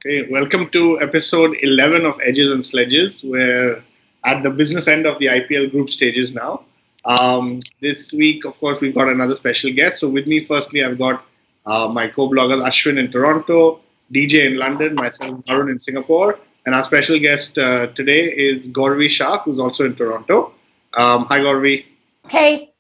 Okay, welcome to episode 11 of Edges and Sledges. We're at the business end of the IPL group stages now. This week, of course, we've got another special guest. So, with me, firstly, I've got my co bloggers Ashwin in Toronto, DJ in London, myself, Arun in Singapore. And our special guest today is Gauravi Shah, who's also in Toronto. Hi, Gauravi. Hey.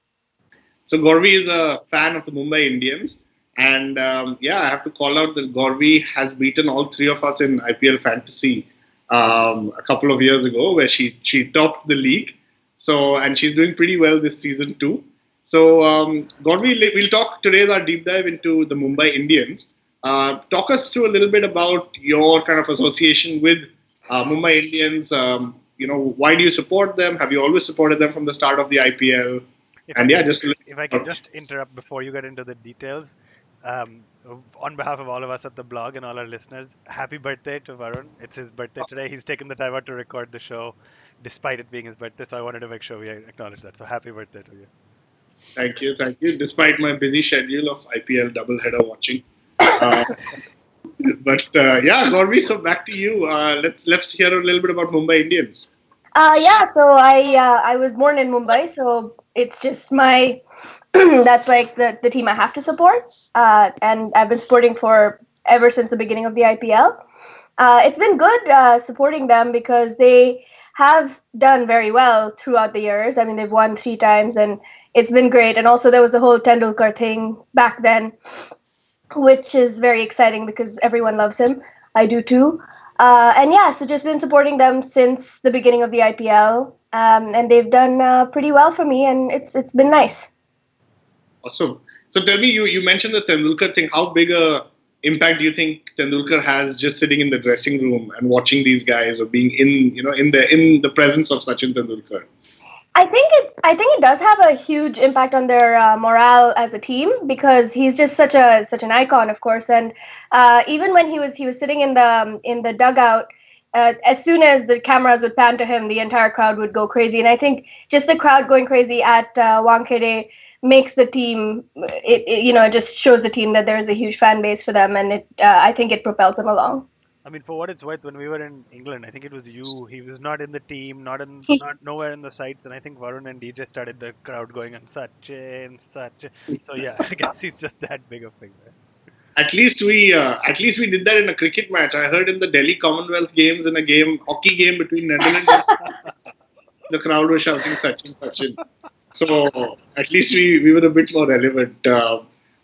So Gauravi is a fan of the Mumbai Indians, and yeah, I have to call out that Gauravi has beaten all three of us in IPL fantasy a couple of years ago, where she topped the league. So and she's doing pretty well this season too. So Gauravi, we'll talk today's our deep dive into the Mumbai Indians. Talk us through a little bit about your kind of association with Mumbai Indians. Why do you support them? Have you always supported them from the start of the IPL? If I And yeah, can, just a if I can just interrupt before you get into the details, um, on behalf of all of us at the blog and all our listeners, happy birthday to Varun. It's his birthday today. He's taken the time out to record the show, despite it being his birthday. So I wanted to make sure we acknowledge that. So happy birthday to you. thank you. Despite my busy schedule of IPL doubleheader watching, uh, but yeah, Gauravi. So back to you. Let's hear a little bit about Mumbai Indians. Yeah. So I was born in Mumbai, so it's just my that's like the team I have to support. And I've been supporting for ever since the beginning of the IPL. It's been good supporting them because they have done very well throughout the years. I mean, they've won three times, and it's been great. And also, there was the whole Tendulkar thing back then, which is very exciting because everyone loves him. I do too. And yeah, so just been supporting them since the beginning of the IPL, and they've done pretty well for me, and it's been nice. Awesome. So tell me, you mentioned the Tendulkar thing. How big a impact do you think Tendulkar has just sitting in the dressing room and watching these guys, or being in the presence of Sachin Tendulkar? I think it does have a huge impact on their morale as a team because he's just such an icon, of course. And even when he was sitting in the dugout, as soon as the cameras would pan to him, the entire crowd would go crazy. And I think just the crowd going crazy at Wankhede makes the team. It just shows the team that there is a huge fan base for them, and I think it propels them along. I mean, for what it's worth, when we were in England, I think it was you. He was not in the team, not nowhere in the sites, and I think Varun and DJ started the crowd going and Sachin, Sachin. So yeah, I guess he's just that big a figure. At least we did that in a cricket match. I heard in the Delhi Commonwealth Games in a hockey game between Netherlands, and the crowd was shouting Sachin, Sachin. So at least we were a bit more relevant.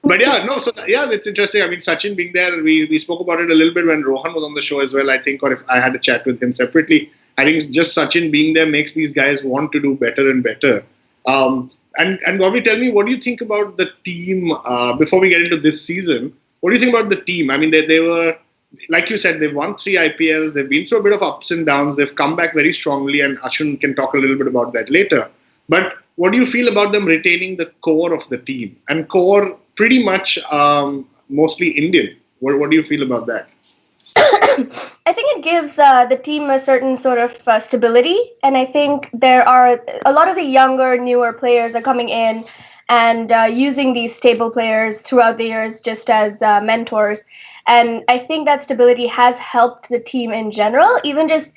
But yeah, no. So yeah, it's interesting. I mean, Sachin being there, we spoke about it a little bit when Rohan was on the show as well. I think, or if I had a chat with him separately, I think just Sachin being there makes these guys want to do better and better. And Bobby, tell me, what do you think about the team before we get into this season? What do you think about the team? I mean, they were, like you said, they've won three IPLs. They've been through a bit of ups and downs. They've come back very strongly, and Ashwin can talk a little bit about that later. But what do you feel about them retaining the core of the team? And core pretty much mostly Indian. What do you feel about that? I think it gives the team a certain sort of stability, and I think there are a lot of the younger, newer players are coming in and using these stable players throughout the years just as mentors, and I think that stability has helped the team in general. Even this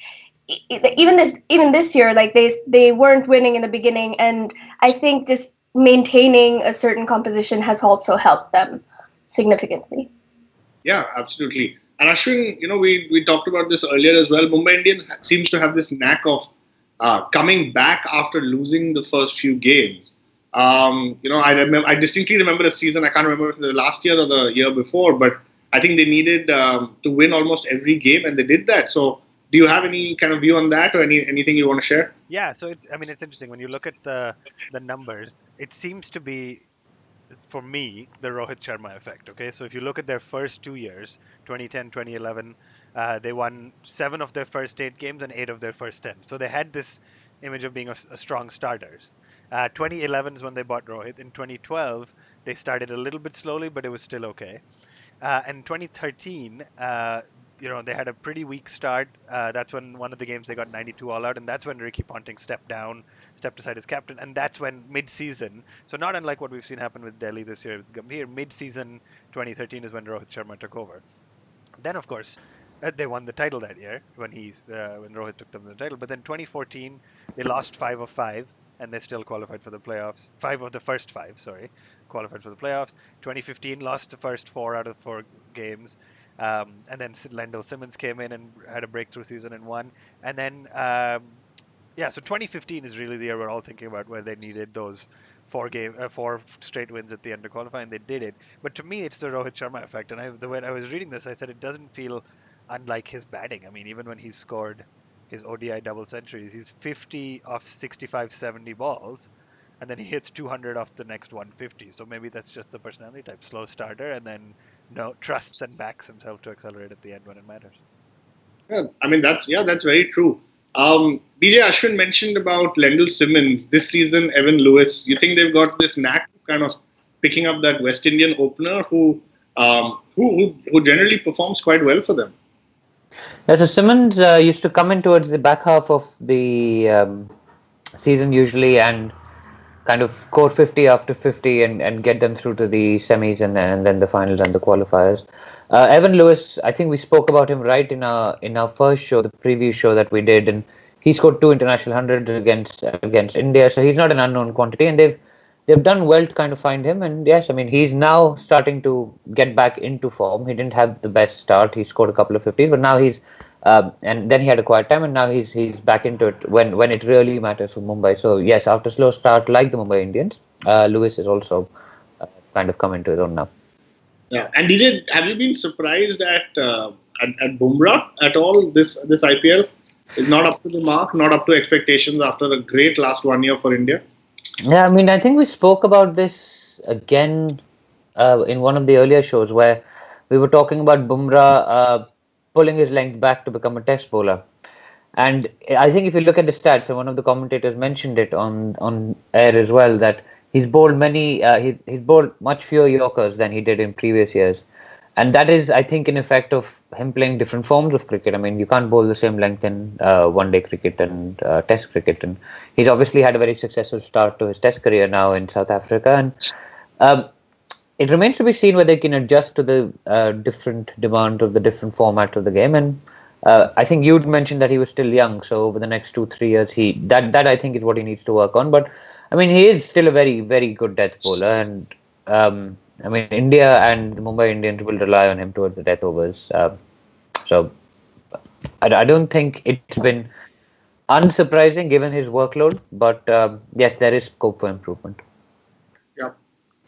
year, like they weren't winning in the beginning, and I think just maintaining a certain composition has also helped them significantly. Yeah, absolutely. And Ashwin, we talked about this earlier as well. Mumbai Indians seems to have this knack of coming back after losing the first few games. I distinctly remember a season. I can't remember if it was the last year or the year before, but I think they needed to win almost every game, and they did that. So, do you have any kind of view on that, or anything you want to share? Yeah, so it's interesting when you look at the numbers. It seems to be, for me, the Rohit Sharma effect. Okay, so if you look at their first 2 years, 2010, 2011, they won seven of their first eight games and eight of their first 10. So they had this image of being a strong starters. 2011 is when they bought Rohit. In 2012, they started a little bit slowly, but it was still okay. In 2013, they had a pretty weak start. That's when one of the games they got 92 all out, and that's when Ricky Ponting stepped aside as captain, and that's when mid-season. So not unlike what we've seen happen with Delhi this year with Gambhir, mid-season 2013 is when Rohit Sharma took over. Then, of course, They won the title that year when Rohit took them the title. But then 2014 they lost 5 of 5 and they still qualified for the playoffs. 5 of the first 5, sorry, qualified for the playoffs. 2015 lost the first 4 out of 4 games. And then Lendl Simmons came in and had a breakthrough season and won. And then yeah, so 2015 is really the year we're all thinking about where they needed those 4 straight wins at the end to qualify, and they did it. But to me, it's the Rohit Sharma effect. And the way I was reading this, I said it doesn't feel unlike his batting. I mean, even when he's scored his ODI double centuries, he's 50 off 65, 70 balls, and then he hits 200 off the next 150. So maybe that's just the personality type, slow starter, and then no trusts and backs himself to accelerate at the end when it matters. Yeah, I mean that's very true. BJ Ashwin mentioned about Lendl Simmons this season. Evan Lewis. You think they've got this knack of kind of picking up that West Indian opener who generally performs quite well for them? Yeah, so Simmons used to come in towards the back half of the season usually and kind of score 50 after 50 and get them through to the semis and then the finals and the qualifiers. Evan Lewis, I think we spoke about him right in our first show, the preview show that we did, and he scored 2 international 100s against India, so he's not an unknown quantity, and they've done well to kind of find him. And yes, I mean he's now starting to get back into form. He didn't have the best start. He scored a couple of 50s, but now he's and then he had a quiet time, and now he's back into it when it really matters for Mumbai. So yes, after slow start like the Mumbai Indians, Lewis is also kind of come into his own now. Yeah, and DJ, have you been surprised at Bumrah at all this IPL? Is not up to the mark, not up to expectations after a great last 1 year for India. Yeah, I mean I think we spoke about this again in one of the earlier shows where we were talking about Bumrah pulling his length back to become a test bowler. And I think if you look at the stats, and one of the commentators mentioned it on air as well, that he's bowled he's bowled much fewer Yorkers than he did in previous years, and that is, I think, an effect of him playing different forms of cricket. I mean, you can't bowl the same length in one-day cricket and Test cricket, and he's obviously had a very successful start to his Test career now in South Africa, and um, it remains to be seen whether they can adjust to the different demands of the different formats of the game. And I think you'd mentioned that he was still young, so over the next 2 3 years, that I think is what he needs to work on. But I mean, he is still a very very good death bowler, and I mean, India and the Mumbai Indians will rely on him towards the death overs. So I don't think it's been unsurprising given his workload, but yes, there is scope for improvement. Yeah,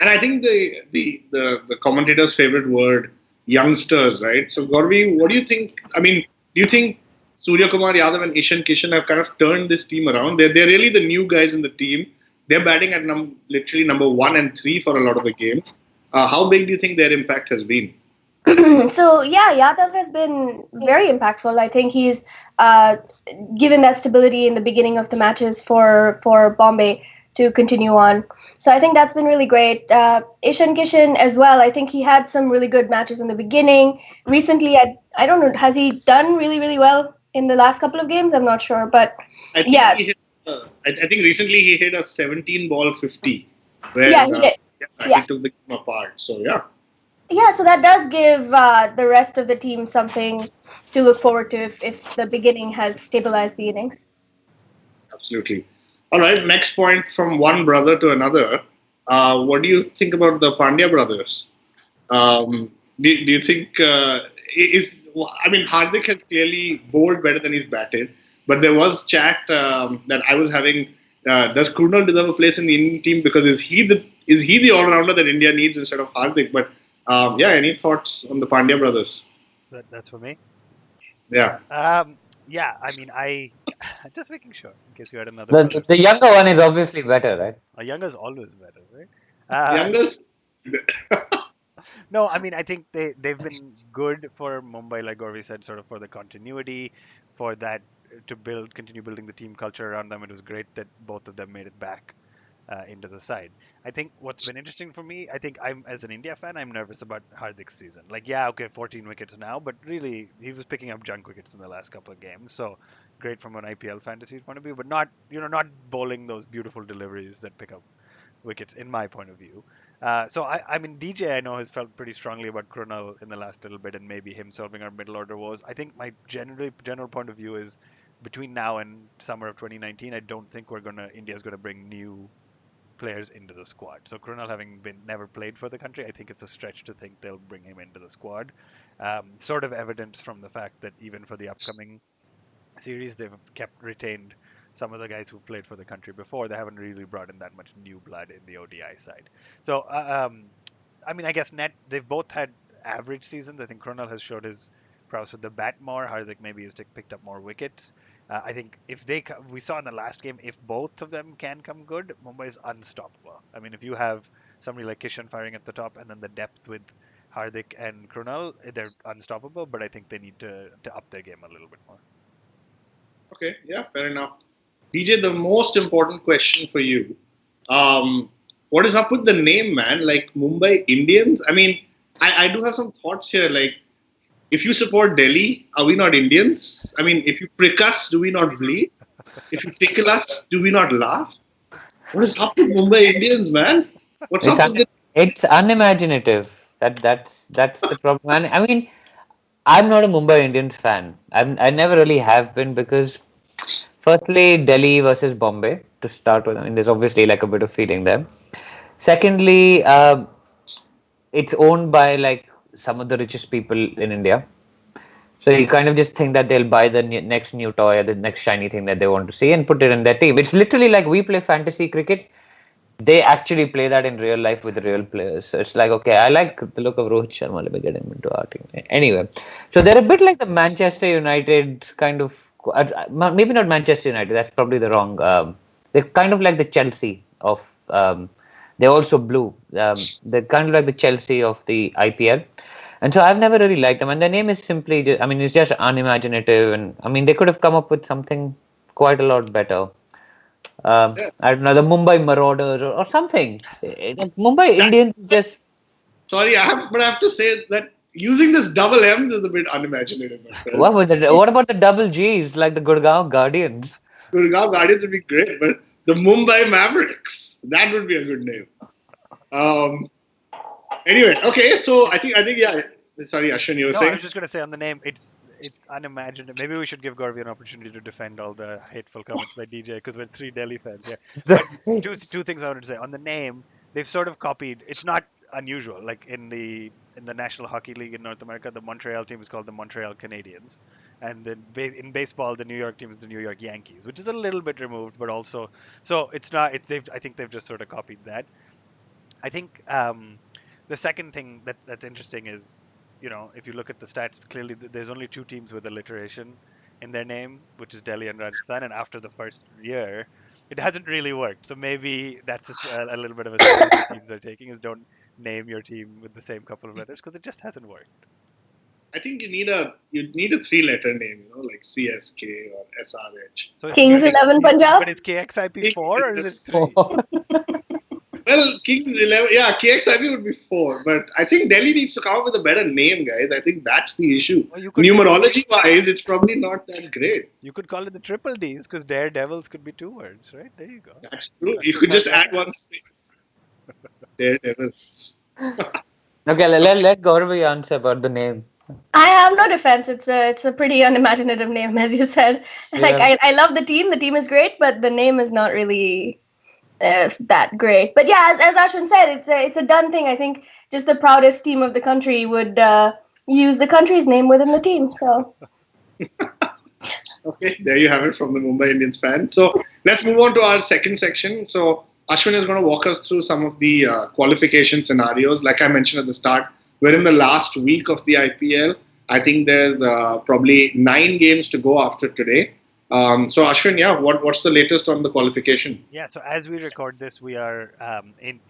and I think the commentator's favorite word, youngsters, right? So Gauravi, what do you think? I mean, do you think Surya Kumar Yadav and Ishan Kishan have kind of turned this team around? They're really the new guys in the team. They're batting at literally number 1 and 3 for a lot of the games. How big do you think their impact has been? So yeah, Yadav has been very impactful. I think he's uh, given that stability in the beginning of the matches for Bombay to continue on. So I think that's been really great. Ishan Kishan as well. I think he had some really good matches in the beginning. Recently, I don't know, has he done really well in the last couple of games? I'm not sure, but I think yeah, I think recently he hit a 17 ball 50, where yeah, he did. he took the game apart. So yeah. Yeah, so that does give the rest of the team something to look forward to if the beginning has stabilized the innings. Absolutely. All right. Next point from one brother to another. What do you think about the Pandya brothers? Do you think is I mean Hardik has clearly bowled better than he's batted, but there was chat that I was having. Does Krunal deserve a place in the Indian team because is he the all rounder that India needs instead of Hardik? But yeah, any thoughts on the Pandya brothers? That's for me. Yeah. Yeah, I mean, I just making sure in case you had another The, brother. the younger one is obviously better, right? A younger is always better, right? Youngest. No, I mean, I think they've been good for Mumbai, like Gauravi said, sort of for the continuity, for that continue building the team culture around them. It was great that both of them made it back into the side. I think what's been interesting for me, I think I'm as an India fan, I'm nervous about Hardik's season. Like, yeah, okay, 14 wickets now, but really he was picking up junk wickets in the last couple of games. So great from an IPL fantasy point of view, but not bowling those beautiful deliveries that pick up wickets in my point of view. I mean, DJ I know has felt pretty strongly about Krunal in the last little bit, and maybe him solving our middle order woes. I think my general point of view is between now and summer of 2019, I don't think India's gonna bring new players into the squad. So Krunal having been never played for the country, I think it's a stretch to think they'll bring him into the squad. Sort of evidence from the fact that even for the upcoming series, they've kept retained some of the guys who've played for the country before. They haven't really brought in that much new blood in the ODI side. So, I mean, I guess they've both had average seasons. I think Kronal has showed his prowess with the bat more. Hardik maybe has picked up more wickets. I think if we saw in the last game, if both of them can come good, Mumbai is unstoppable. I mean, if you have somebody like Kishan firing at the top and then the depth with Hardik and Krunal, they're unstoppable. But I think they need to up their game a little bit more. Okay, yeah, fair enough. DJ, the most important question for you. What is up with the name, man? Like Mumbai Indians? I mean, I do have some thoughts here. Like, if you support Delhi, are we not Indians? I mean, if you prick us, do we not bleed? If you tickle us, do we not laugh? What is up with Mumbai Indians, man? What's up with this? It's unimaginative. That's the problem. And I mean, I'm not a Mumbai Indians fan. I never really have been because, firstly, Delhi versus Bombay to start with. I mean, there's obviously like a bit of feeling there. Secondly, it's owned by like some of the richest people in India. So you kind of just think that they'll buy the next new toy or the next shiny thing that they want to see and put it in their team. It's literally like we play fantasy cricket. They actually play that in real life with real players. So it's like, okay, I like the look of Rohit Sharma. Let me get him into our team. Anyway, so they're a bit like the Manchester United kind of, maybe not Manchester United. That's probably the wrong. They're kind of like the Chelsea of. They're also blue. They're kind of like the Chelsea of the IPL. And so I've never really liked them. And their name is simply, I mean, it's just unimaginative. And I mean, they could have come up with something quite a lot better. I don't know, the Mumbai Marauders or something. Mumbai Indians just. Sorry, but I have to say that using this double M's is a bit unimaginative. What about the double G's like the Gurgaon Guardians? Gurgaon Guardians would be great, but the Mumbai Mavericks, that would be a good name. Anyway, okay, so I think yeah. Sorry, Ashwin, you were saying? I was just gonna say on the name, it's unimaginative. Maybe we should give Gauravi an opportunity to defend all the hateful comments by DJ because we're three Delhi fans. Yeah, but two things I wanted to say on the name. They've sort of copied. It's not unusual. Like in the National Hockey League in North America, the Montreal team is called the Montreal Canadiens, and then in baseball, the New York team is the New York Yankees, which is a little bit removed, but also so it's not. I think they've just sort of copied that. I think the second thing that's interesting is, if you look at the stats, clearly there's only two teams with alliteration in their name, which is Delhi and Rajasthan. And after the first year, it hasn't really worked. So maybe that's a little bit of a step that teams are taking, is don't name your team with the same couple of letters because it just hasn't worked. I think you need a 3-letter name, like CSK or SRH. So Kings 11 Punjab. But is KXIP 4 or is it 3? Well, Kings 11, yeah, KXIP would be 4, but I think Delhi needs to come up with a better name, guys. I think that's the issue. Numerology-wise, it's probably not that great. You could call it the triple Ds because Daredevils could be 2 words, right? There you go. That's true. You could just add one space. Daredevil. Okay, let Gauravi answer about the name. I have no defense. It's a pretty unimaginative name, as you said. Yeah. Like I love the team. The team is great, but the name is not really that great. But yeah, as Ashwin said, it's a done thing. I think just the proudest team of the country would use the country's name within the team. So. Okay, there you have it from the Mumbai Indians fan. So let's move on to our second section. So Ashwin is going to walk us through some of the qualification scenarios. Like I mentioned at the start, we're in the last week of the IPL. I think there's probably 9 games to go after today. So Ashwin, yeah, what's the latest on the qualification? Yeah, so as we record this, we are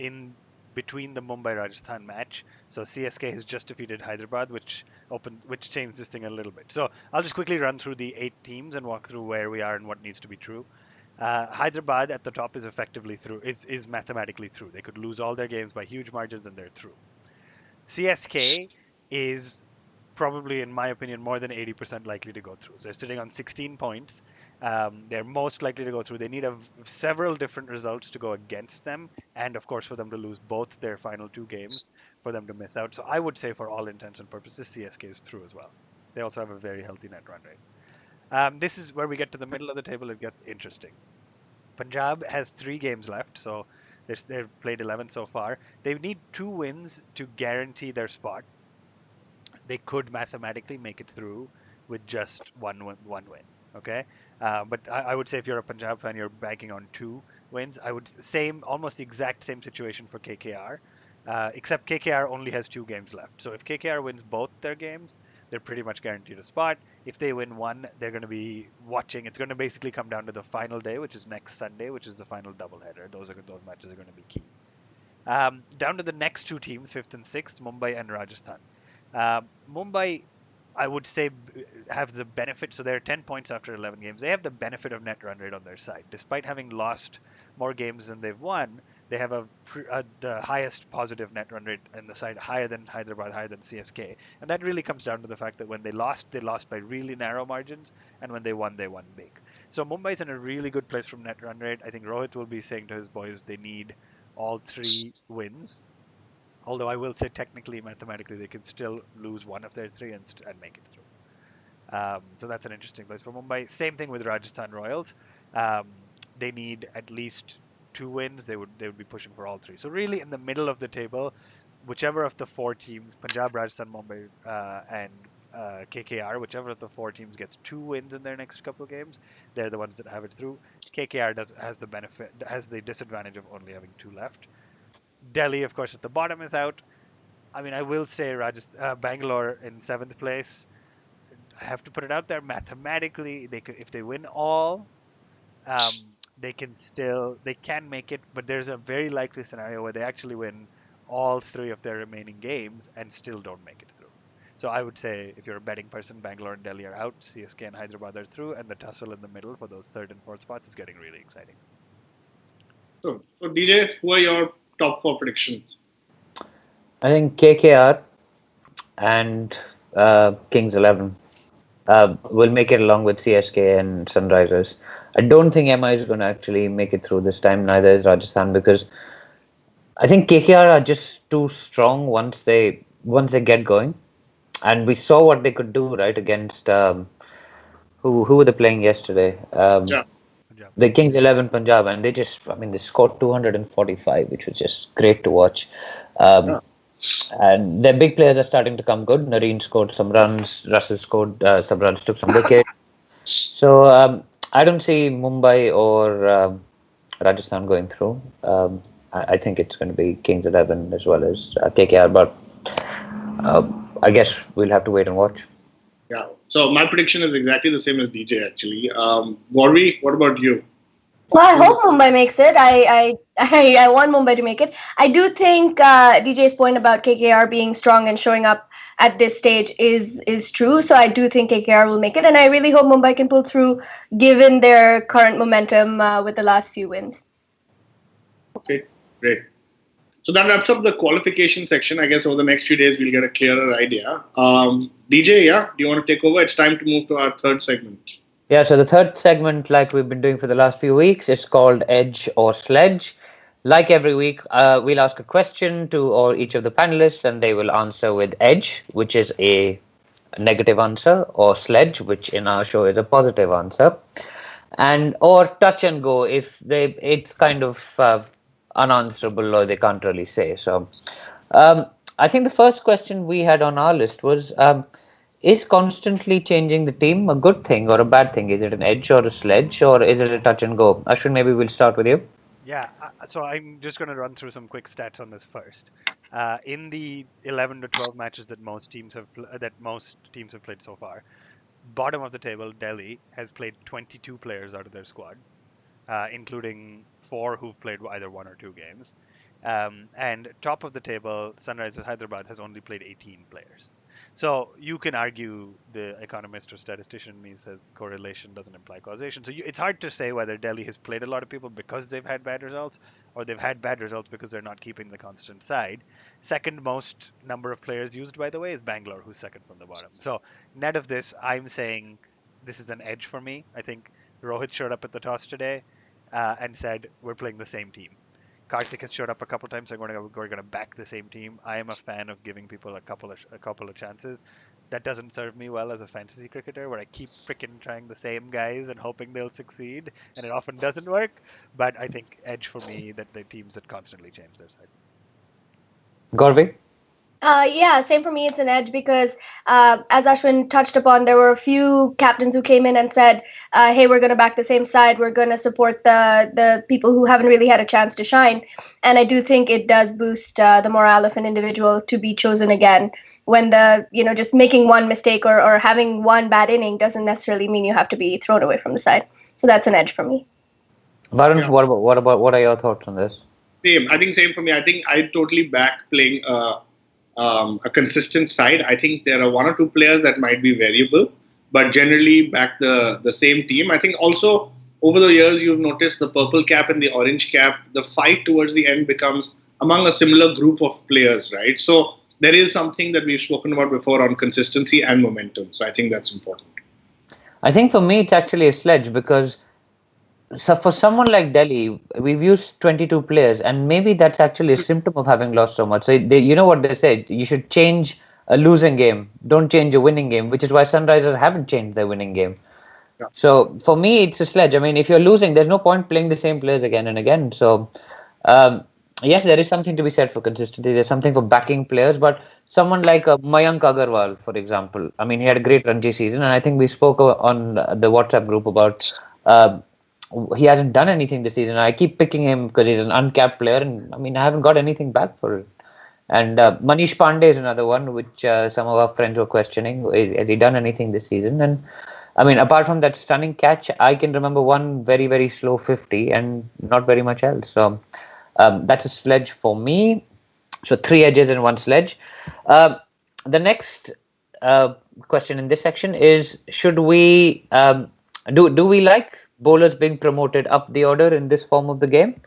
in between the Mumbai Rajasthan match. So CSK has just defeated Hyderabad, which changed this thing a little bit. So I'll just quickly run through the 8 teams and walk through where we are and what needs to be true. Hyderabad at the top is effectively through, is mathematically through. They could lose all their games by huge margins and they're through. CSK is probably, in my opinion, more than 80% likely to go through. So they're sitting on 16 points. They're most likely to go through. They need several different results to go against them, and of course, for them to lose both their final two games for them to miss out. So I would say, for all intents and purposes, CSK is through as well. They also have a very healthy net run rate. This is where we get to the middle of the table. It gets interesting. Punjab has 3 games left, so they've played 11 so far. They need 2 wins to guarantee their spot. They could mathematically make it through with just one win. Okay, but I would say if you're a Punjab fan, you're banking on 2 wins. I would almost the exact same situation for KKR, except KKR only has 2 games left. So if KKR wins both their games, they're pretty much guaranteed a spot. If they win one, they're going to be watching. It's going to basically come down to the final day, which is next Sunday, which is the final doubleheader. Those matches are going to be key. Down to the next 2 teams, fifth and sixth, Mumbai and Rajasthan. Mumbai, I would say, have the benefit. So they're 10 points after 11 games. They have the benefit of net run rate on their side. Despite having lost more games than they've won, they have the highest positive net run rate in the side, higher than Hyderabad, higher than CSK. And that really comes down to the fact that when they lost by really narrow margins, and when they won big. So Mumbai's in a really good place from net run rate. I think Rohit will be saying to his boys they need all 3 wins. Although I will say technically, mathematically, they can still lose one of their 3 and make it through. So that's an interesting place for Mumbai. Same thing with Rajasthan Royals. Um, they need at least 2 wins. They would be pushing for all 3. So really, in the middle of the table, whichever of the 4 teams, Punjab, Rajasthan, Mumbai, and KKR, whichever of the 4 teams gets 2 wins in their next couple of games, they're the ones that have it through. KKR has the disadvantage of only having 2 left. Delhi, of course, at the bottom is out. I mean, I will say Bangalore in 7th place. I have to put it out there. Mathematically, they could, if they win all, they can make it. But there's a very likely scenario where they actually win all 3 of their remaining games and still don't make it through. So I would say, if you're a betting person, Bangalore and Delhi are out. CSK and Hyderabad are through, and the tussle in the middle for those third and fourth spots is getting really exciting. So DJ, who are your top 4 predictions? I think KKR and Kings 11 will make it along with CSK and Sunrisers. I don't think MI is going to actually make it through this time. Neither is Rajasthan, because I think KKR are just too strong once they get going, and we saw what they could do right against who were they playing yesterday? Yeah. Punjab. The Kings 11 Punjab, and they scored 245, which was just great to watch. Yeah. And their big players are starting to come good. Nareen scored some runs, Russell scored some runs, took some wickets. So I don't see Mumbai or Rajasthan going through. I think it's going to be Kings 11 as well as KKR, but I guess we'll have to wait and watch. Yeah. So my prediction is exactly the same as DJ actually. Gauravi, what about you? Well, I hope Mumbai makes it. I want Mumbai to make it. I do think DJ's point about KKR being strong and showing up at this stage is true. So I do think KKR will make it, and I really hope Mumbai can pull through, given their current momentum with the last few wins. Okay, great. So that wraps up the qualification section. I guess over the next few days we'll get a clearer idea. DJ, yeah, do you want to take over? It's time to move to our third segment. Yeah, so the third segment, like we've been doing for the last few weeks, is called Edge or Sledge. Like every week, we'll ask a question to each of the panelists, and they will answer with Edge, which is a negative answer, or Sledge, which in our show is a positive answer, and or touch and go if it's kind of unanswerable or they can't really say. So, I think the first question we had on our list was. Is constantly changing the team a good thing or a bad thing? Is it an edge or a sledge, or is it a touch and go? Ashwin, maybe we'll start with you. Yeah, so I'm just going to run through some quick stats on this first. In the 11 to 12 matches that most teams have played so far, bottom of the table, Delhi has played 22 players out of their squad, including 4 who've played either 1 or 2 games. And top of the table, Sunrisers Hyderabad has only played 18 players. So you can argue, the economist or statistician in me says correlation doesn't imply causation. So it's hard to say whether Delhi has played a lot of people because they've had bad results, or they've had bad results because they're not keeping the constant side. Second most number of players used, by the way, is Bangalore, who's second from the bottom. So net of this, I'm saying this is an edge for me. I think Rohit showed up at the toss today and said we're playing the same team. Karthik has showed up a couple times. So we're going to back the same team. I am a fan of giving people a couple of chances. That doesn't serve me well as a fantasy cricketer, where I keep freaking trying the same guys and hoping they'll succeed, and it often doesn't work. But I think edge for me that the teams that constantly change their side. Gauravi? Yeah, same for me. It's an edge because, as Ashwin touched upon, there were a few captains who came in and said, "Hey, we're going to back the same side. We're going to support the people who haven't really had a chance to shine." And I do think it does boost the morale of an individual to be chosen again. When just making one mistake or having one bad inning doesn't necessarily mean you have to be thrown away from the side. So that's an edge for me. Varun, Yeah. what are your thoughts on this? Same. I think same for me. I think I totally back playing a consistent side. I think there are one or two players that might be variable, but generally back the same team. I think also over the years you've noticed the purple cap and the orange cap. The fight towards the end becomes among a similar group of players, right? So there is something that we've spoken about before on consistency and momentum. So I think that's important. I think for me, it's actually a sledge because so for someone like Delhi, we've used 22 players, and maybe that's actually a symptom of having lost so much. So you know what they say: you should change a losing game, don't change a winning game, which is why Sunrisers haven't changed their winning game. Yeah. So for me, it's a sledge. I mean, if you're losing, there's no point playing the same players again and again. So um, yes, there is something to be said for consistency. There's something for backing players, but someone like Mayank Agarwal, for example, I mean, he had a great Ranji season, and I think we spoke on the WhatsApp group about. Uh, he hasn't done anything this season. I keep picking him because he's an uncapped player, and I mean, I haven't got anything back for it. And Manish Pandey is another one, which some of our friends were questioning. Has he done anything this season? And I mean, apart from that stunning catch, I can remember one very, very slow 50 and not very much else. So that's a sledge for me. So three edges and one sledge. Uh, the next question in this section is: should we do we like bowlers being promoted up the order in this form of the game?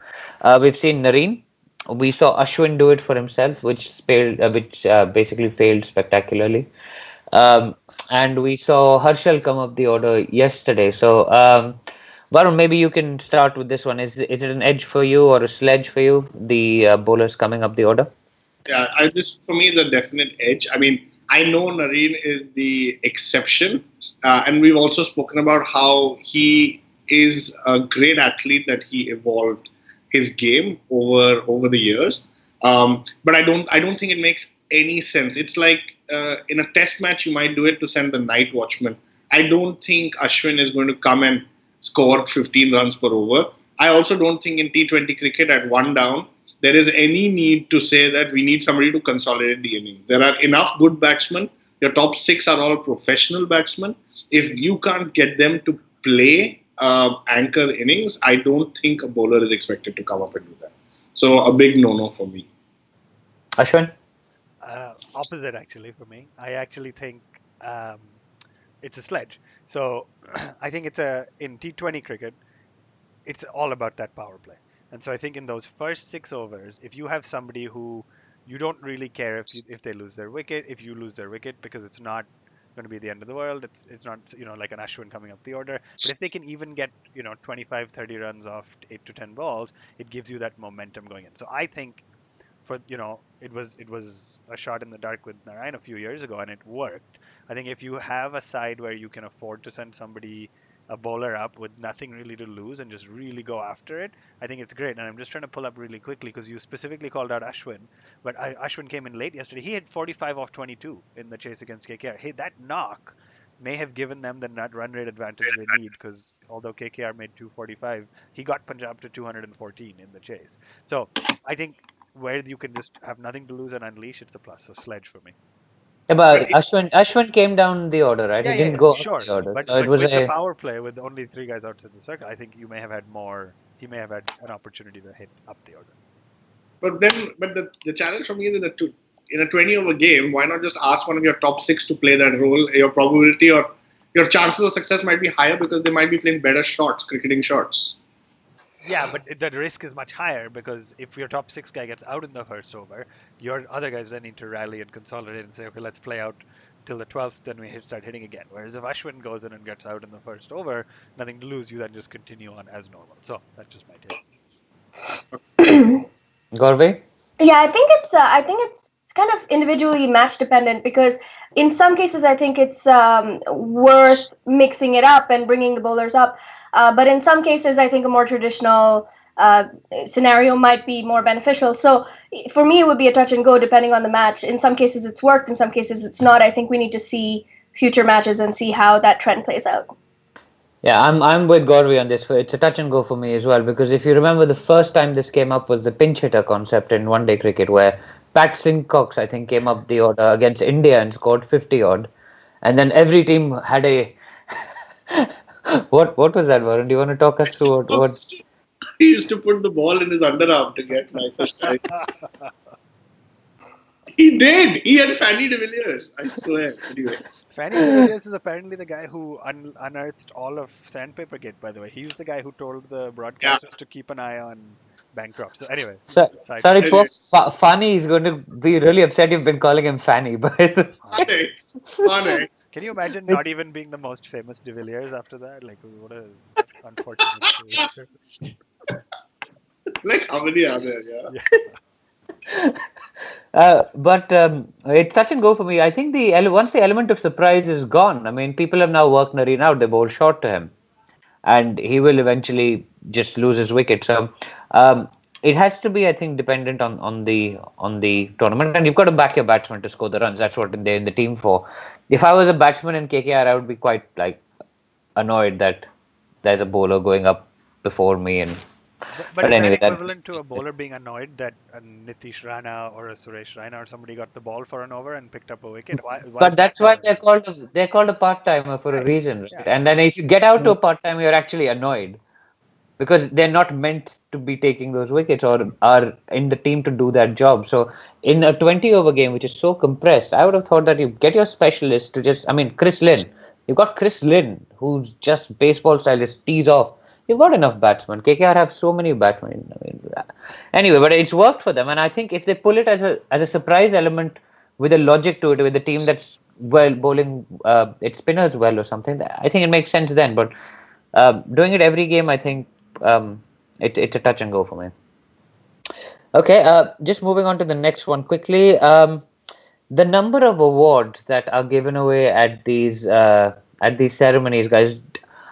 We've seen Nareen. We saw Ashwin do it for himself, which basically failed spectacularly. Um, and we saw Harshal come up the order yesterday. So, Varun, maybe you can start with this one. Is it an edge for you or a sledge for you? The bowlers coming up the order. Yeah, for me the definite edge. I mean, I know Nareen is the exception, and we've also spoken about how he is a great athlete that he evolved his game over the years. But I don't think it makes any sense. It's like in a test match you might do it to send the night watchman. I don't think Ashwin is going to come and score 15 runs per over. I also don't think in T20 cricket at one down there is any need to say that we need somebody to consolidate the innings. There are enough good batsmen. Your top six are all professional batsmen. If you can't get them to play anchor innings, I don't think a bowler is expected to come up and do that. So a big no-no for me. Ashwin? Opposite actually for me. I actually think um, it's a sledge. So I think in T20 cricket, it's all about that power play. And so I think in those first 6 overs, if you have somebody who you don't really care if they lose their wicket, if you lose their wicket, because it's not going to be the end of the world. It's not like an Ashwin coming up the order. But if they can even get 25, 30 runs off 8 to 10 balls, it gives you that momentum going in. So I think it was a shot in the dark with Narayan a few years ago, and it worked. I think if you have a side where you can afford to send somebody a bowler up with nothing really to lose and just really go after it, I think it's great. And I'm just trying to pull up really quickly because you specifically called out Ashwin, but Ashwin came in late yesterday. He had 45 off 22 in the chase against KKR. Hey, that knock may have given them the net run rate advantage they need, because although KKR made 245, he got Punjab to 214 in the chase. So I think where you can just have nothing to lose and unleash, it's a plus, a sledge for me. Yeah, But but Ashwin came down the order, right? He Yeah, yeah, didn't yeah, go up sure. the order. But So it but was with the a power play, with only three guys outside the circle, I think you may have had more. He may have had an opportunity to hit up the order. but the challenge for me is that in a 20-over game, why not just ask one of your top six to play that role? Your probability or your chances of success might be higher because they might be playing better shots, cricketing shots. Yeah, but the risk is much higher because if your top six guy gets out in the first over, your other guys then need to rally and consolidate and say, okay, let's play out till the 12th, then we start hitting again. Whereas if Ashwin goes in and gets out in the first over, nothing to lose, you then just continue on as normal. So that's just my take. Gauravi? Yeah, I think it's kind of individually match dependent because in some cases I think it's worth mixing it up and bringing the bowlers up, but in some cases I think a more traditional scenario might be more beneficial. So for me, it would be a touch and go depending on the match. In some cases it's worked, in some cases it's not. I think we need to see future matches and see how that trend plays out. Yeah, I'm with Gauravi on this. It's a touch and go for me as well because if you remember, the first time this came up was the pinch hitter concept in one-day cricket, where Pat Sincox, I think, came up the order against India and scored 50 odd, and then every team had a what was that, Varun? Do you want to talk us through what? He used to put the ball in his underarm to get nicer strike. He did. He had Fanny de Villiers. I swear. Anyway. Fanny de Villiers is apparently the guy who unearthed all of Sandpaper Gate, by the way. He's the guy who told the broadcasters to keep an eye on Bancroft. So anyway. Sorry, poor Fanny is going to be really upset you've been calling him Fanny. But Funny. Can you imagine not even being the most famous de Villiers after that? Like, what a unfortunate story. Like, how many are there? Yeah. But it's touch and go for me. I think once the element of surprise is gone, I mean, people have now worked Nareen out. They bowl short to him, and he will eventually just lose his wicket. So it has to be, I think, dependent on the tournament, and you've got to back your batsman to score the runs. That's what they're in the team for. If I was a batsman in KKR, I would be quite annoyed that there's a bowler going up before me and. But anyway, is that equivalent to a bowler being annoyed that a Nitish Rana or a Suresh Raina or somebody got the ball for an over and picked up a wicket? Why but that's why they're called a part-timer for a reason, right? Yeah. And then if you get out to a part-time, you're actually annoyed because they're not meant to be taking those wickets or are in the team to do that job. So in a 20-over game, which is so compressed, I would have thought that you get your specialist to Chris Lynn. You've got Chris Lynn, who's just baseball style, just tees off. You've got enough batsmen. KKR have so many batsmen. I mean, anyway, but it's worked for them, and I think if they pull it as a surprise element with a logic to it, with a team that's bowling its spinners well or something, I think it makes sense then. But doing it every game, I think it's a touch and go for me. Okay, just moving on to the next one quickly. The number of awards that are given away at these ceremonies, guys.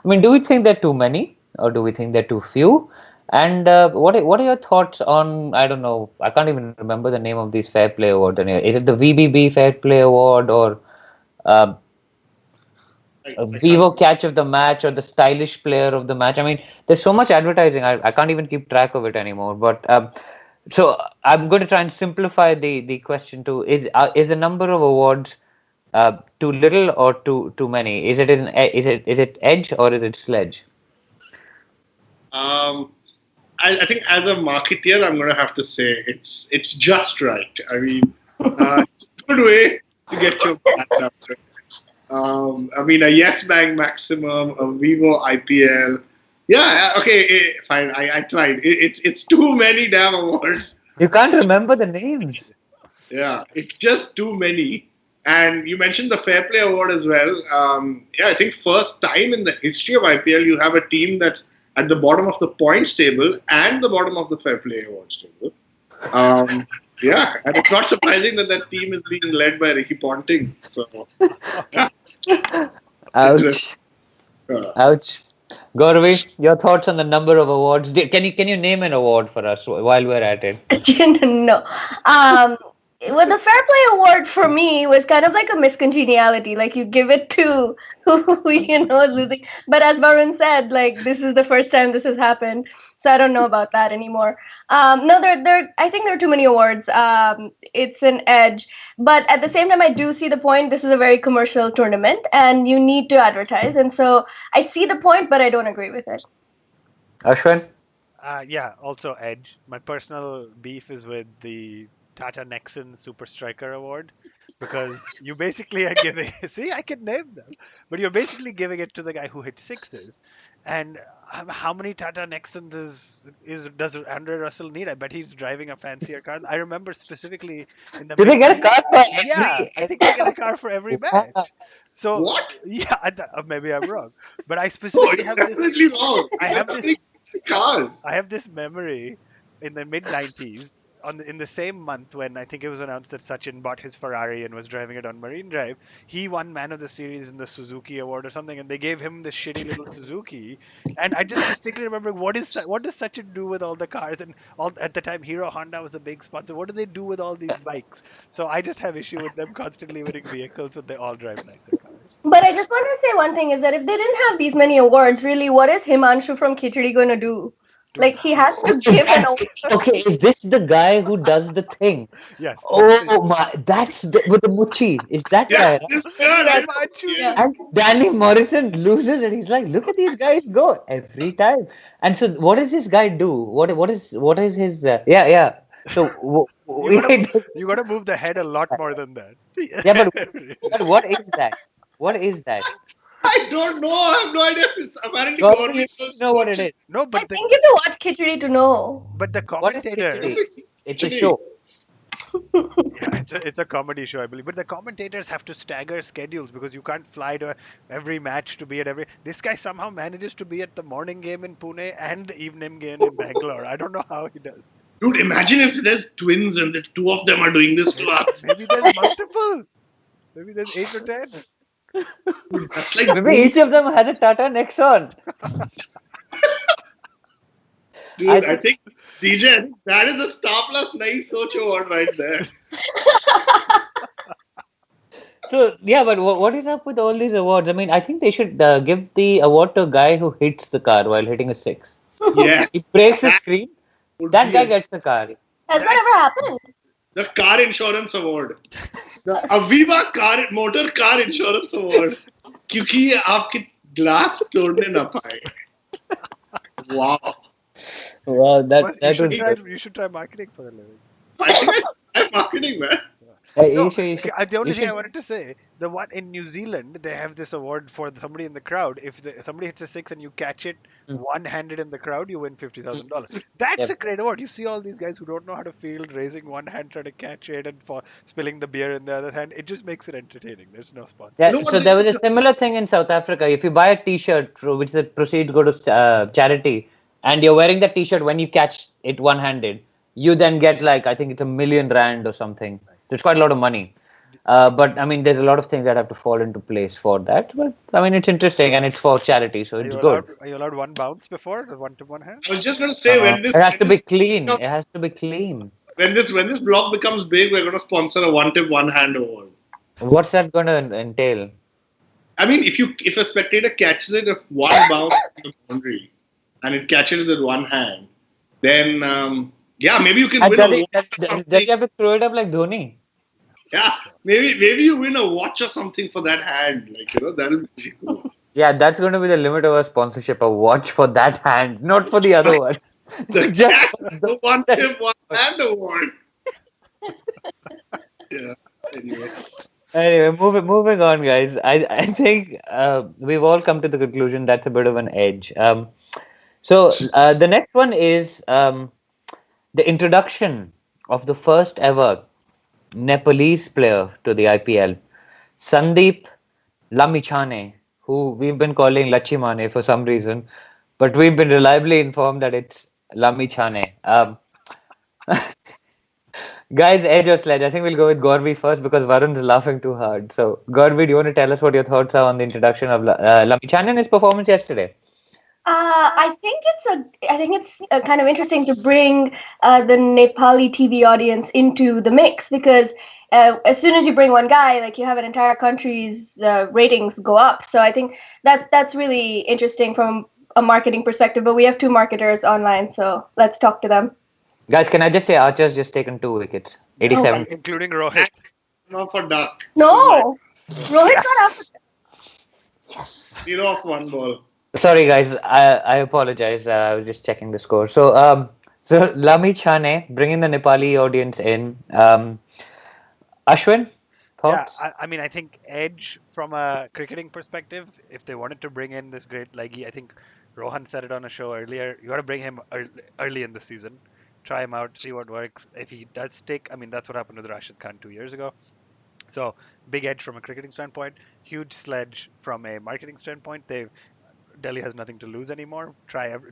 I mean, do we think they're too many? Or do we think they're too few? And what are your thoughts on, I don't know, I can't even remember the name of these Fair Play Awards anyway. Is it the VBB Fair Play Award or Vivo Catch of the Match or the Stylish Player of the Match? I mean, there's so much advertising, I can't even keep track of it anymore. But so I'm going to try and simplify the question to, is the number of awards too little or too many? Is it edge or is it sledge? I think as a marketeer, I'm going to have to say it's just right. I mean, it's a good way to get your brand out there. I mean, a Yes Bank Maximum, a Vivo IPL. Yeah, okay, fine. I tried. It's too many damn awards. You can't remember the names. Yeah, it's just too many. And you mentioned the Fair Play Award as well. Yeah, I think first time in the history of IPL, you have a team that's at the bottom of the points table and the bottom of the Fair Play Awards table. Yeah, and it's not surprising that team is being led by Ricky Ponting. So, yeah. Ouch. Ouch. Gauravi, your thoughts on the number of awards? Can you name an award for us while we're at it? No. Well, the Fair Play Award for me was kind of like a miscongeniality. Like you give it to who is losing. But as Varun said, like this is the first time this has happened, so I don't know about that anymore. No, I think there are too many awards. It's an edge, but at the same time, I do see the point. This is a very commercial tournament, and you need to advertise, and so I see the point, but I don't agree with it. Ashwin? Yeah, also edge. My personal beef is with the Tata Nexon Super Striker Award because you basically are giving. See, I can name them, but you're basically giving it to the guy who hit sixes. And how many Tata Nexons does Andre Russell need? I bet he's driving a fancier car. I remember specifically in the Do they mid get a 90s. car for Yeah, I think they get a car for every Yeah. match. So What? yeah, maybe I'm wrong, but I No, specifically have you're this. definitely wrong. I They're have this. selling cars. I have this memory in the mid 90s in the same month when I think it was announced that Sachin bought his Ferrari and was driving it on Marine Drive. He won Man of the Series in the Suzuki Award or something, and they gave him this shitty little Suzuki. And I just distinctly remember what does Sachin do with all the cars? And all at the time, Hero Honda was a big sponsor. What do they do with all these bikes? So I just have issue with them constantly winning vehicles when they all drive nicer cars. But I just want to say one thing is that if they didn't have these many awards, really, what is Himanshu from Khichdi going to do? Like, he has to give an award. Okay, is this the guy who does the thing? Yes. Oh my, that's with the Muchi. Is that Yes, guy? this guy, right? Himanshu, Yeah. And Danny Morrison loses and he's like, look at these guys go every time. And so what does this guy do? What is his yeah. So You gotta move the head a lot more than that. yeah, but what is that? What is that? I don't know. I have no idea. Apparently, Gauravi, government you was know what it is. No, I but think you have to watch Khichdi to know. the What is commentator. Khichdi? It's a Khichdi. show. Yeah, it's a comedy show, I believe. But the commentators have to stagger schedules because you can't fly to every match to be at every. This guy somehow manages to be at the morning game in Pune and the evening game in Bangalore. I don't know how he does. Dude, imagine if there's twins and the two of them are doing this to us. Maybe there's multiple. Maybe there's 8 or 10. That's like Maybe each of them has a Tata Nexon. dude, I think DJ, that is a Star Plus nice Soch award right there. So yeah, but what is up with all these awards? I mean, I think they should give the award to a guy who hits the car while hitting a six. Yeah. He breaks the That screen. would That be guy a- gets the car. Has that ever happened? the car insurance award. The Aviva motor car insurance award. क्योंकि ये आपके glass तोड़ने ना पाए. Wow. Wow, But that was good. you should try marketing for a living. I think I'm marketing, man. Hey, No, you should, the only you thing I should- wanted to say, the one in New Zealand, they have this award for somebody in the crowd. If somebody hits a six and you catch it one-handed in the crowd, you win $50,000. That's Yep. a great award. You see all these guys who don't know how to field, raising one hand, trying to catch it, and spilling the beer in the other hand. It just makes it entertaining. There's no sponsor. Yeah, You know what so this there was is? a similar thing in South Africa. If you buy a T-shirt for which the proceeds go to charity, and you're wearing that T-shirt when you catch it one-handed, you then get like I think it's R1 million or something. So it's quite a lot of money. But I mean, there's a lot of things that have to fall into place for that. But I mean, it's interesting and it's for charity, so it's good. Are you allowed one bounce before the one to one hand? I was just going to say when It has to be clean. No. It has to be clean. when this blog becomes big, we're going to sponsor a one tip one hand award. What's that going to entail? I mean, if a spectator catches it at one bounce in the boundary and it catches it with one hand, then yeah, maybe you can And win a does watch. it, or does something. he have to throw it up like Dhoni? Yeah, maybe you win a watch or something for that hand. Like that'll be pretty cool. Yeah, that's going to be the limit of our sponsorship. A watch for that hand, not for the other one. The Just catch for the one tip one hand award. Yeah. Anyway. Anyway, moving on, guys. I think we've all come to the conclusion that's a bit of an edge. So the next one is the introduction of the first ever Nepalese player to the IPL, Sandeep Lamichhane, who we've been calling Lachimane for some reason, but we've been reliably informed that it's Lamichhane. Guys, edge or sledge? I think we'll go with Gauravi first because Varun's laughing too hard. So, Gauravi, do you want to tell us what your thoughts are on the introduction of Lamichhane and his performance yesterday? I think it's kind of interesting to bring the Nepali TV audience into the mix because as soon as you bring one guy, like you have an entire country's ratings go up. So I think that's really interesting from a marketing perspective. But we have two marketers online, so let's talk to them. Guys, can I just say Archer's just taken 2 wickets, 87. Including Rohit. No for duck. No, Rohit got out. 0 of 1 ball. Sorry, guys. I apologize. I was just checking the score. So So Lami Chane, bringing the Nepali audience in. Ashwin, Yeah, thoughts? I mean, I think edge from a cricketing perspective, if they wanted to bring in this great leggy, I think Rohan said it on a show earlier. You got to bring him early in the season, try him out, see what works. If he does stick, I mean, that's what happened with Rashid Khan 2 years ago. So big edge from a cricketing standpoint, huge sledge from a marketing standpoint. Delhi has nothing to lose anymore.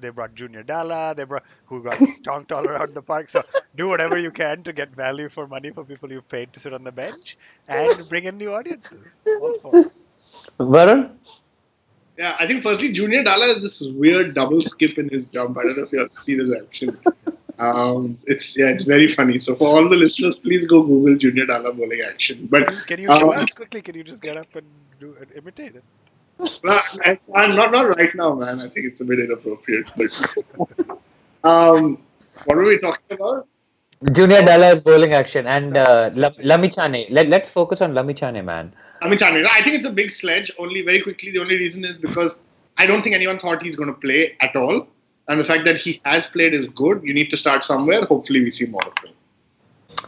They brought Junior Dalla. They brought who got stonked all around the park. So do whatever you can to get value for money for people you paid to sit on the bench and bring in new audiences. All for it. Varun? Yeah, I think firstly, Junior Dalla has this weird double skip in his jump. I don't know if you have seen his action. It's very funny. So for all the listeners, please go Google Junior Dalla bowling action. But Can you show us quickly? Can you just get up and imitate it? not right now, man. I think it's a bit inappropriate. But what were we talking about? Junior Dalla's bowling action and Lami Chane. Let's focus on Lami Chane, man. I mean, Chane, I think it's a big sledge. Only very quickly, the only reason is because I don't think anyone thought he's going to play at all. And the fact that he has played is good. You need to start somewhere. Hopefully, we see more of him.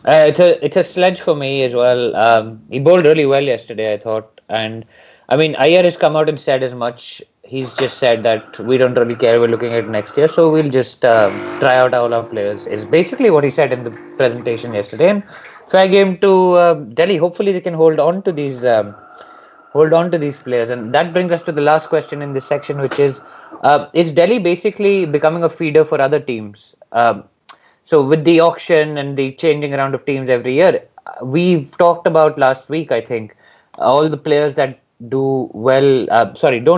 It's a sledge for me as well. He bowled really well yesterday, I thought, and I mean Iyer has come out and said as much. He's just said that we don't really care. We're looking at next year, so we'll just try out all our players. Is basically what he said in the presentation yesterday. And fair game to Delhi. Hopefully, they can hold on to these players. And that brings us to the last question in this section, which is Delhi basically becoming a feeder for other teams? So with the auction and the changing around of teams every year, we've talked about last week, I think, all the players that don't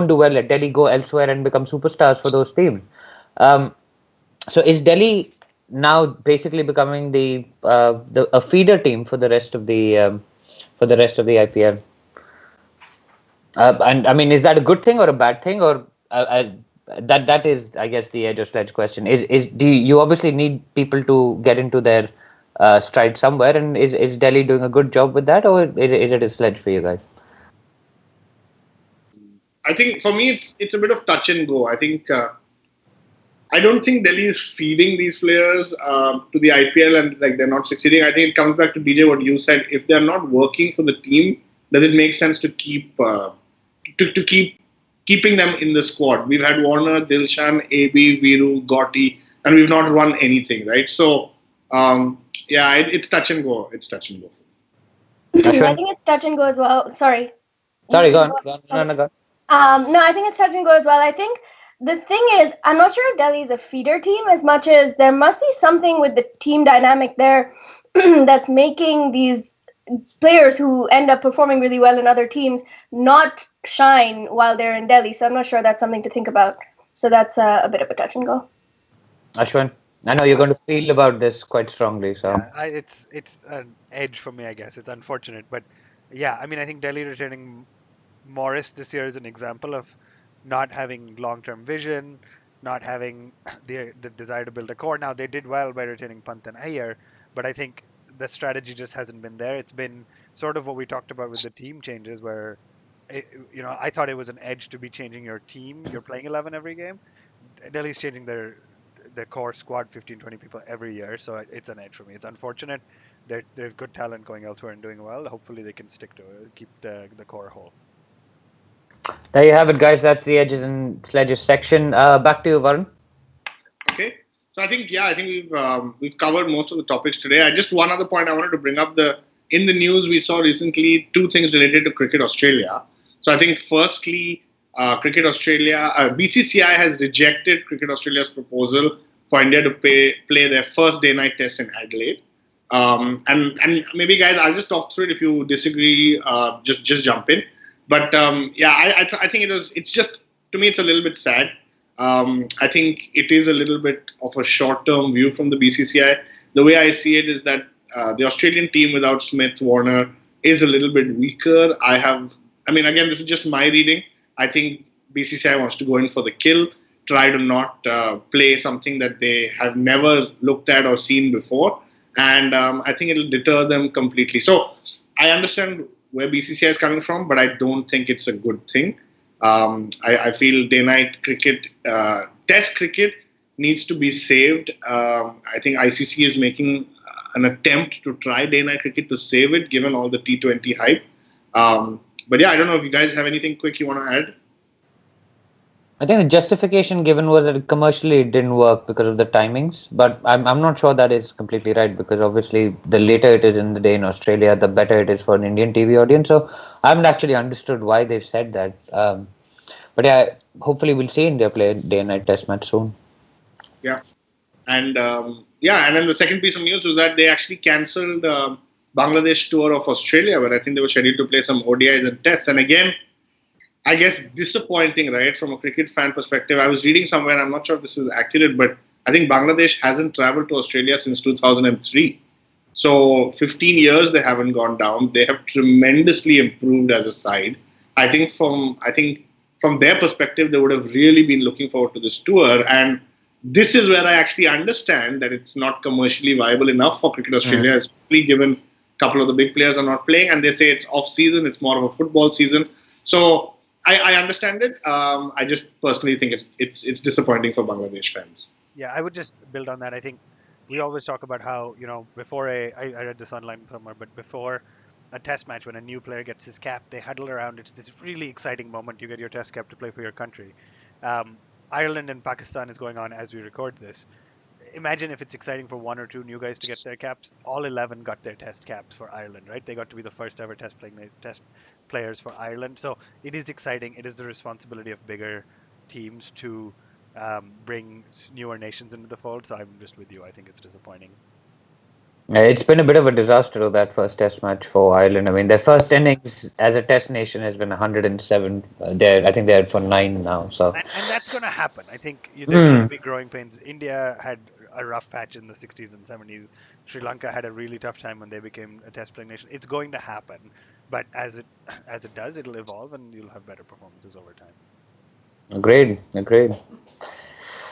do well at Delhi go elsewhere and become superstars for those teams. So is Delhi now basically becoming a feeder team for the rest of the IPL? And I mean, is that a good thing or a bad thing, or that is, I guess, the edge of sledge question. Do you obviously need people to get into their stride somewhere, and is Delhi doing a good job with that, or is it a sledge for you guys? I think for me, it's a bit of touch and go. I think I don't think Delhi is feeding these players to the IPL and like they're not succeeding. I think it comes back to DJ what you said. If they're not working for the team, does it make sense to keep keeping them in the squad? We've had Warner, Dilshan, AB, Viru, Gotti, and we've not won anything, right? So it's touch and go. It's touch and go. I think it's touch and go as well. Sorry. Sorry, go on. No. No, I think it's touch and go as well. I think the thing is, I'm not sure if Delhi is a feeder team as much as there must be something with the team dynamic there that's making these players who end up performing really well in other teams not shine while they're in Delhi. So I'm not sure that's something to think about. So that's a bit of a touch and go. Ashwin, I know you're going to feel about this quite strongly. So it's an edge for me, I guess. It's unfortunate, but yeah, I mean, I think Delhi returning Morris this year is an example of not having long-term vision, not having the desire to build a core. Now they did well by retaining Pant and Iyer, but I think the strategy just hasn't been there. It's been sort of what we talked about with the team changes, where I thought it was an edge to be changing your team, your playing 11 every game. Delhi's changing their core squad 15, 20 people every year, so it's an edge for me. It's unfortunate. There's good talent going elsewhere and doing well. Hopefully they can stick to it, keep the core whole. There you have it, guys. That's the edges and sledges section. Back to you, Varun. Okay. So I think we've covered most of the topics today. Just one other point I wanted to bring up. In the news we saw recently two things related to Cricket Australia. So I think firstly, Cricket Australia, BCCI has rejected Cricket Australia's proposal for India to play their first day-night test in Adelaide. And maybe guys, I'll just talk through it. If you disagree, just jump in. But I think it's just, to me, it's a little bit sad. I think it is a little bit of a short-term view from the BCCI. The way I see it is that the Australian team without Smith, Warner is a little bit weaker. Again, this is just my reading. I think BCCI wants to go in for the kill, try to not play something that they have never looked at or seen before. And I think it'll deter them completely. So I understand where BCCI is coming from, but I don't think it's a good thing. I feel day-night cricket, test cricket needs to be saved. I think ICC is making an attempt to try day-night cricket to save it, given all the T20 hype. But yeah, I don't know if you guys have anything quick you want to add. I think the justification given was that commercially it didn't work because of the timings, but I'm not sure that is completely right because obviously the later it is in the day in Australia, the better it is for an Indian TV audience. So I haven't actually understood why they've said that. But yeah, hopefully we'll see India play a day and night test match soon. Yeah. And and then the second piece of news was that they actually cancelled Bangladesh tour of Australia, where I think they were scheduled to play some ODIs and tests. And again, I guess disappointing, right, from a cricket fan perspective. I was reading somewhere, I'm not sure if this is accurate, but I think Bangladesh hasn't travelled to Australia since 2003. So 15 years they haven't gone down. They have tremendously improved as a side. I think from their perspective, they would have really been looking forward to this tour. And this is where I actually understand that it's not commercially viable enough for Cricket Australia, especially given a couple of the big players are not playing, and they say it's off season, it's more of a football season. So I understand it. I just personally think it's disappointing for Bangladesh fans. Yeah, I would just build on that. I think we always talk about how, before I read this online somewhere, but before a test match, when a new player gets his cap, they huddle around. It's this really exciting moment. You get your test cap to play for your country. Ireland and Pakistan is going on as we record this. Imagine if it's exciting for one or two new guys to get their caps. All 11 got their test caps for Ireland, right? They got to be the first ever test players for Ireland. So it is exciting. It is the responsibility of bigger teams to bring newer nations into the fold. So I'm just with you. I think it's disappointing. It's been a bit of a disaster, that first test match for Ireland. I mean, their first innings as a test nation has been 107. I think they're for 9 now. So and that's going to happen. I think there's going to be growing pains. India had a rough patch in the 60s and 70s. Sri Lanka had a really tough time when they became a test playing nation. It's going to happen, but as it does, it'll evolve and you'll have better performances over time. Agreed.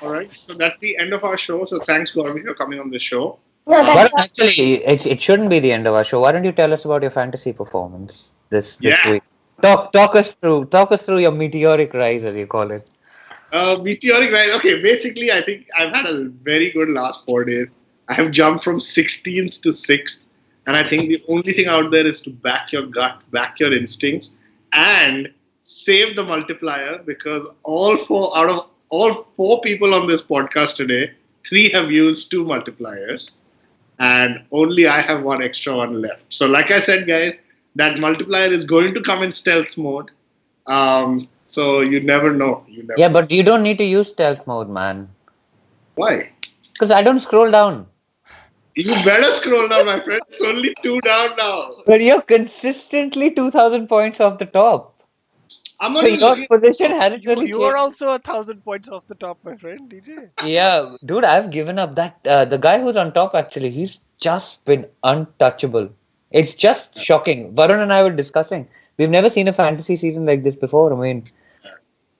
All right, so that's the end of our show. So thanks, Gauravi, for coming on the show. No, But actually, it shouldn't be the end of our show. Why don't you tell us about your fantasy performance this week? Talk us through your meteoric rise, as you call it. Meteoric rise. Okay, basically, I think I've had a very good last 4 days. I have jumped from 16th to 6th, and I think the only thing out there is to back your gut, back your instincts, and save the multiplier, because out of all 4 people on this podcast today, 3 have used 2 multipliers. And only I have 1 extra one left. So like I said, guys, that multiplier is going to come in stealth mode. So you never know. Yeah, but you don't need to use stealth mode, man. Why? Because I don't scroll down. You better scroll down, my friend. It's only 2 down now. But you're consistently 2,000 points off the top. I'm not so your position hasn't really You are also 1,000 points off the top, my friend, DJ. Yeah, dude, I've given up that. The guy who's on top, actually, he's just been untouchable. It's just shocking. Varun and I were discussing. We've never seen a fantasy season like this before. I mean,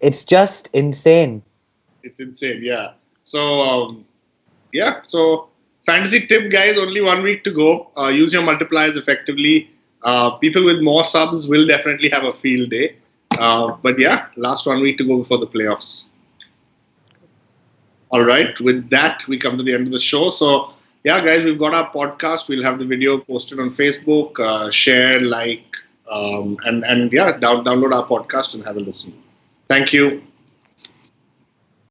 it's just insane. It's insane, yeah. So, So, fantasy tip, guys, only 1 week to go. Use your multipliers effectively. People with more subs will definitely have a field day. But yeah, last 1 week to go before the playoffs. All right. With that, we come to the end of the show. So, yeah, guys, we've got our podcast. We'll have the video posted on Facebook. Share, like, and download our podcast and have a listen. Thank you.